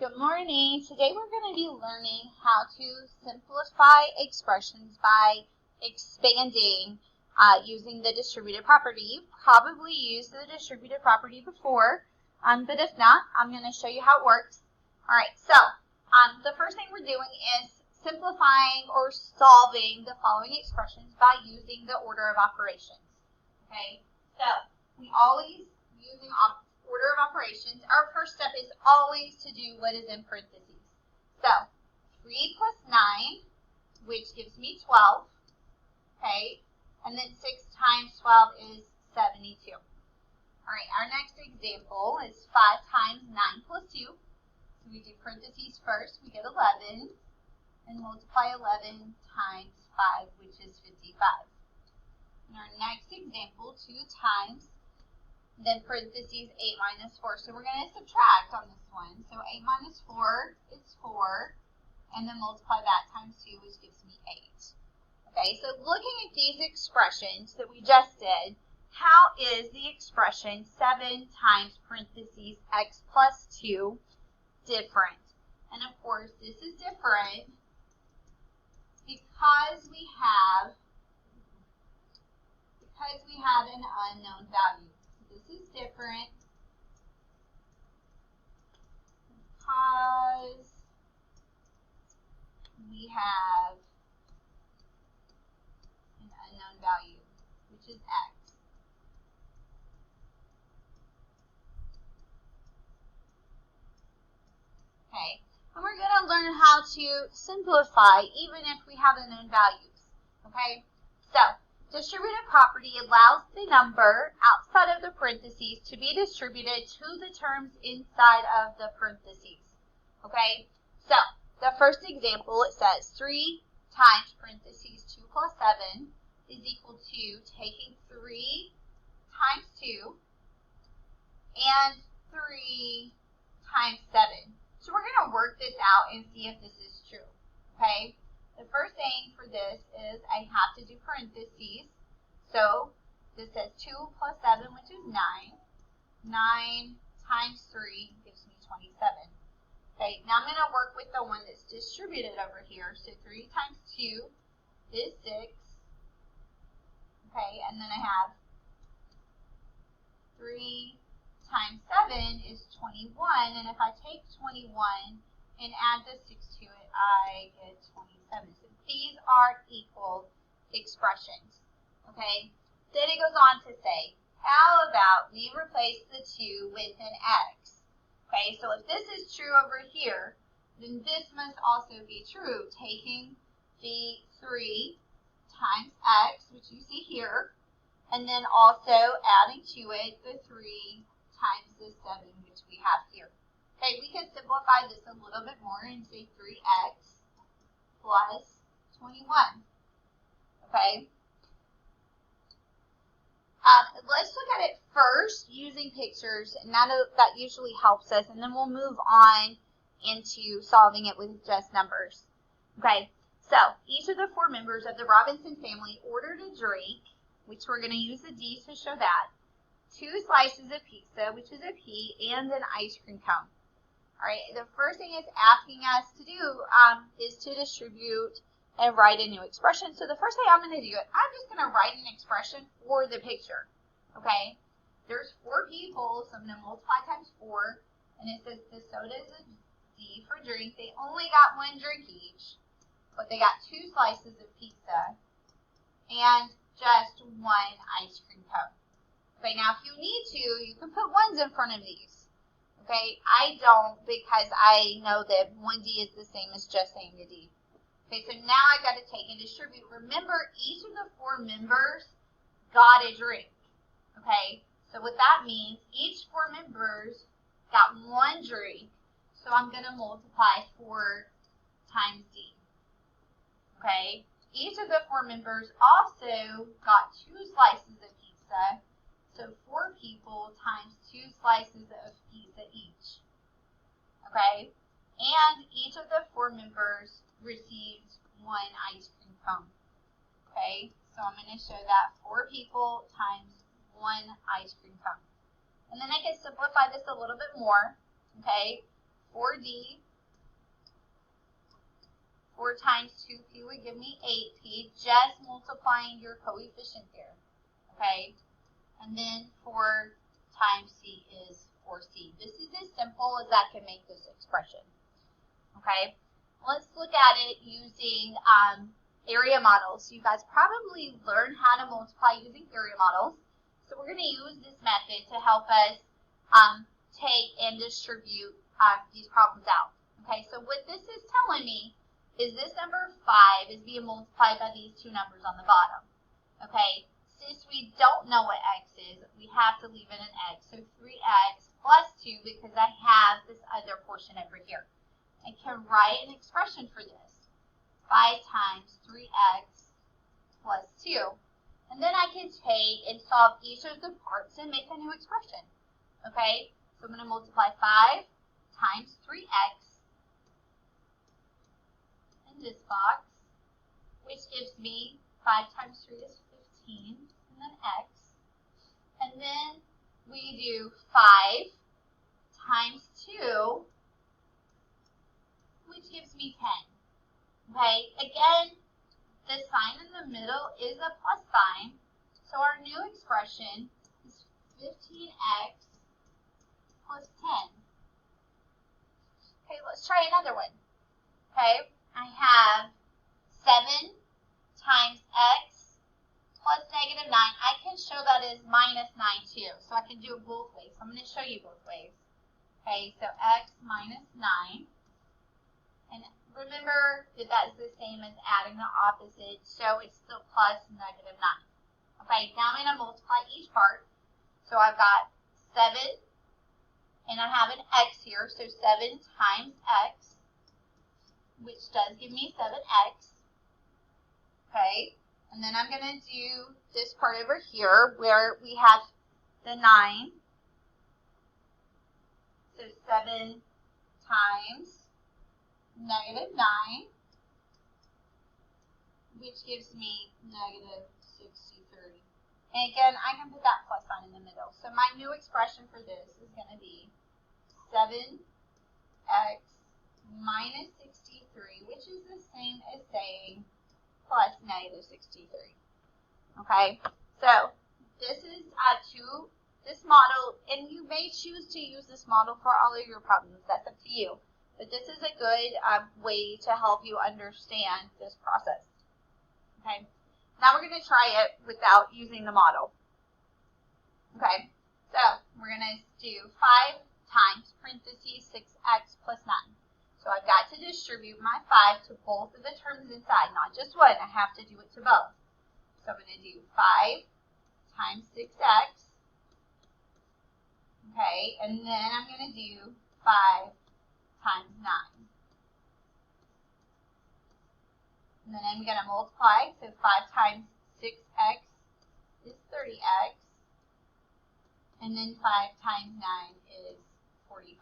Good morning. Today we're going to be learning how to simplify expressions by expanding using the distributive property. You've probably used the distributive property before, but if not, I'm going to show you how it works. Alright, so the first thing we're doing is simplifying or solving the following expressions by using the order of operations. Okay, so we always using order of operations, our first step is always to do what is in parentheses. So, 3 plus 9, which gives me 12, okay, and then 6 times 12 is 72. All right, our next example is 5 times 9 plus 2. So we do parentheses first, we get 11, and multiply 11 times 5, which is 55. In our next example, 2 times then parentheses 8 minus 4. So we're going to subtract on this one. So 8 minus 4 is 4. And then multiply that times 2, which gives me 8. Okay, so looking at these expressions that we just did, how is the expression 7 times parentheses x plus 2 different? And of course, this is different because we have an unknown value. This is different because we have an unknown value, which is x. Okay, and we're going to learn how to simplify even if we have unknown values. Okay, so distributive property allows the number outside of the parentheses to be distributed to the terms inside of the parentheses. Okay, so the first example, it says 3 times parentheses 2 plus 7 is equal to taking 3 times 2 and 3 times 7. So we're going to work this out and see if this is true. Okay. The first thing for this is I have to do parentheses. So this says 2 plus 7, which is 9. 9 times 3 gives me 27. Okay, now I'm going to work with the one that's distributed over here. So 3 times 2 is 6. Okay, and then I have 3 times 7 is 21. And if I take 21 and add the 6 to it, I get 27. So these are equal expressions. Okay, then it goes on to say, how about we replace the 2 with an x? Okay, so if this is true over here, then this must also be true, taking the 3 times x, which you see here, and then also adding to it the 3 times the 7, which we have here. Okay, we can simplify this a little bit more and say 3x plus 21. Okay. Let's look at it first using pictures, and that usually helps us, and then we'll move on into solving it with just numbers. Okay, so each of the 4 members of the Robinson family ordered a drink, which we're going to use the D to show that, 2 slices of pizza, which is a P, and an ice cream cone. All right, the first thing it's asking us to do is to distribute and write a new expression. So the first thing I'm going to do, I'm just going to write an expression for the picture. Okay, there's 4 people, so I'm going to multiply times 4, and it says the soda is a D for drink. They only got 1 drink each, but they got 2 slices of pizza and just 1 ice cream cone. Okay, now if you need to, you can put 1s in front of these. Okay, I don't because I know that 1D is the same as just saying the D. Okay, so now I've got to take and distribute. Remember, each of the 4 members got a drink. Okay, so what that means, each 4 members got 1 drink. So I'm going to multiply 4 times D. Okay, each of the 4 members also got 2 slices of pizza. So 4 people times 2 slices of pizza each. Okay, and each of the 4 members received 1 ice cream cone. Okay, so I'm going to show that 4 people times 1 ice cream cone. And then I can simplify this a little bit more. Okay, 4D. 4 times 2P would give me 8P, just multiplying your coefficient there, okay? And then 4 times C is 4C. This is as simple as that can make this expression, okay? Let's look at it using area models. You guys probably learned how to multiply using area models. So we're going to use this method to help us take and distribute these problems out. Okay, so what this is telling me is this number 5 is being multiplied by these two numbers on the bottom. Okay, since we don't know what x is, we have to leave in an x. So 3x plus 2 because I have this other portion over here. I can write an expression for this. 5 times 3x plus 2. And then I can take and solve each of the parts and make a new expression. Okay, so I'm going to multiply 5 times 3x in this box, which gives me 5 times 3 is 15, and then x. And then we do 5 times 2, which gives me 10. Okay, again, the sign in the middle is a plus sign, so our new expression is 15x plus 10. Okay, let's try another one. Okay, I have 7 times x plus negative 9. I can show that as minus 9 too, so I can do it both ways. So I'm going to show you both ways. Okay, so x minus 9. And remember that that's the same as adding the opposite, so it's still plus negative 9. Okay, now I'm going to multiply each part. So I've got 7, and I have an x here, so 7 times x, which does give me 7x. Okay, and then I'm going to do this part over here where we have the 9. So 7 times negative 9, which gives me negative 63. And again, I can put that plus sign in the middle. So my new expression for this is going to be 7x minus 63, which is the same as saying plus negative 63. Okay, so this is this model, and you may choose to use this model for all of your problems. That's up to you. But this is a good way to help you understand this process. Okay, now we're going to try it without using the model. Okay, so we're going to do 5 times parentheses 6x plus 9. So I've got to distribute my 5 to both of the terms inside, not just one. I have to do it to both. So I'm going to do 5 times 6x. Okay, and then I'm going to do 5 times 9. And then I'm going to multiply. So 5 times 6x is 30x. And then 5 times 9 is 45.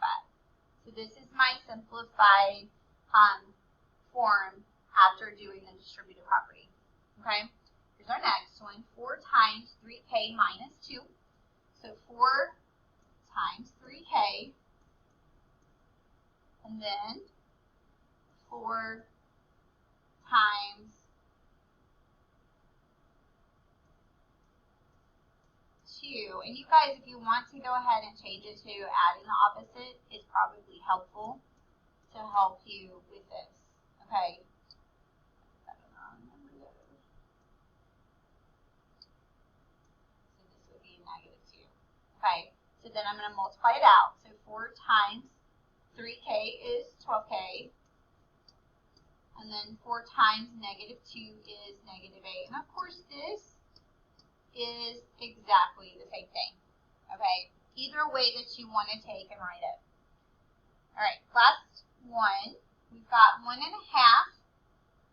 So this is my simplified form after doing the distributive property. Okay, here's our next one. 4 times 3k minus 2. So 4 times 3k, and then 4 times 2. And you guys, if you want to go ahead and change it to adding the opposite, it's probably helpful to help you with this. Okay. So this would be negative 2. Okay. So then I'm going to multiply it out. So 4 times 3k is 12k. And then 4 times negative 2 is negative 8. And of course this is exactly the same thing. Okay, either way that you want to take and write it. Alright, last one. We've got 1.5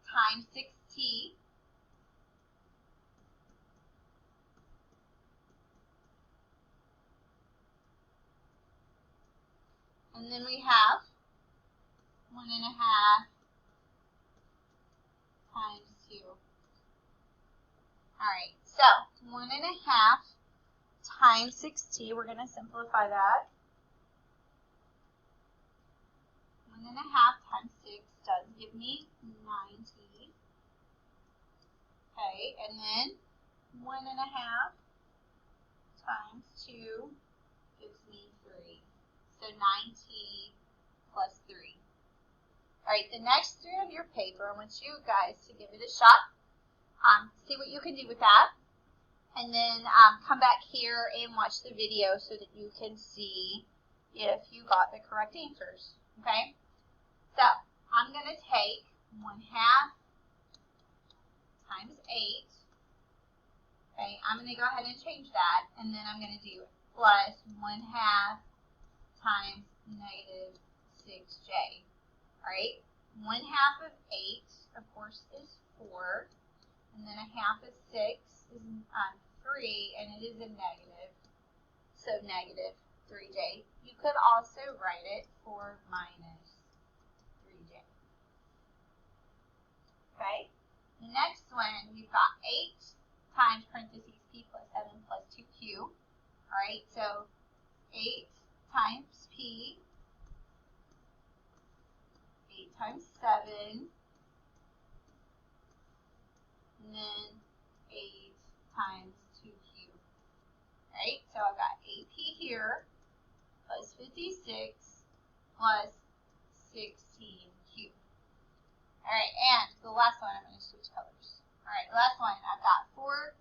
times 6t. And then we have 1.5 times 2. Alright, so 1.5 times 6t, we're going to simplify that. Okay, and then 1.5 times 2 gives me 3. So 9t plus 3. Alright, the next 3 on your paper, I want you guys to give it a shot. See what you can do with that. And then come back here and watch the video so that you can see if you got the correct answers. Okay? So, I'm going to take 1/2 times 8. Okay, I'm going to go ahead and change that, and then I'm going to do plus 1/2 times negative 6j. Alright, 1/2 of 8, of course, is 4, and then 1/2 of 6 is 3, and it is a negative, so negative 3j. You could also write it 4 minus 3j. Okay, the next one, we've got 8 times parentheses p plus 7 plus 2q. Alright, so 8 times p, 8 times 7, and then 8 times 2q. Right? So I've got 8p here plus 56 plus 16q. Alright, and the last one, I'm going to switch colors. Alright, the last one, I've got 4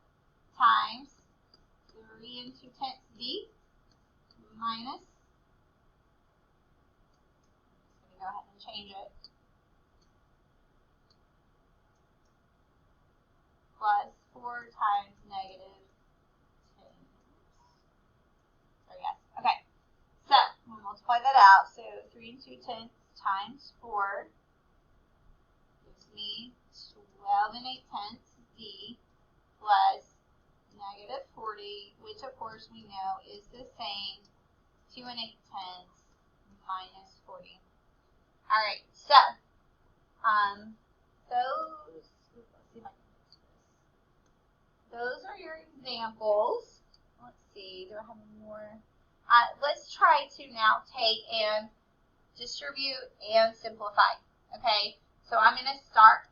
times 3 2/10 b minus, let me go ahead and change it, plus 4 times negative 10. So yes, okay. So we'll multiply that out. So 3 2/10 times 4 gives me 12 8/10 d plus negative 40, which of course we know is the same 2 8/10 minus 40. All right, so those are your examples. Let's see, do I have more? Let's try to now take and distribute and simplify. Okay, so I'm going to start.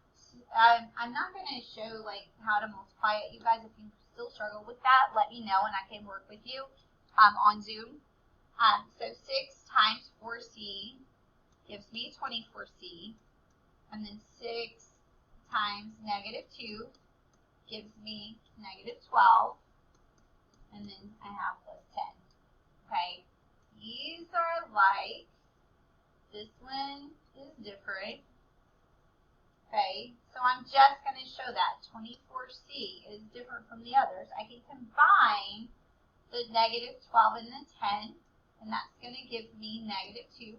I'm not going to show like how to multiply it. You guys, if you still struggle with that, let me know and I can work with you on Zoom. So 6 times 4c gives me 24c, and then 6 times negative 2 gives me negative 12, and then I have plus 10. Okay, these are like, this one is different. Okay, so I'm just going to show that 24c is different from the others. I can combine the negative 12 and the 10, and that's going to give me negative 2.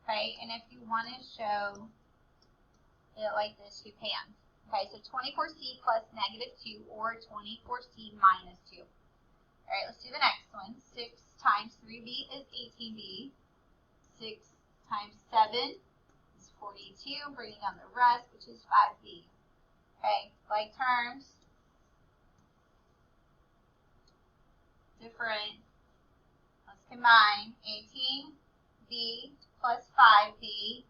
Okay, and if you want to show it like this, you can. Okay, so 24c plus negative 2 or 24c minus 2. All right, let's do the next one. 6 times 3b is 18b. 6 times 7 is 42, bringing down the rest, which is 5b. Okay, like terms, different. Let's combine 18b plus 5b,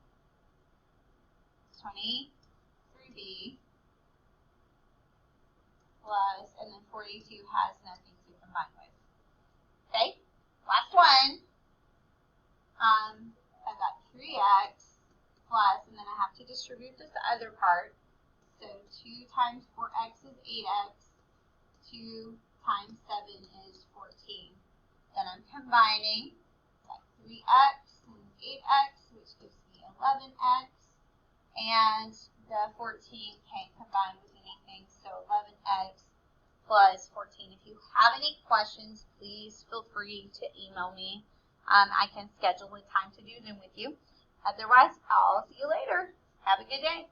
23b, plus, and then 42 has nothing to combine with. Okay, last one. I've got 3x plus, and then I have to distribute this other part. So 2 times 4x is 8x, 2 times 7 is 14. Then I'm combining like 3x and 8x, which gives me 11x, and the 14 can't combine with anything, so 11x plus 14. If you have any questions, please feel free to email me. I can schedule a time to do them with you. Otherwise, I'll see you later. Have a good day.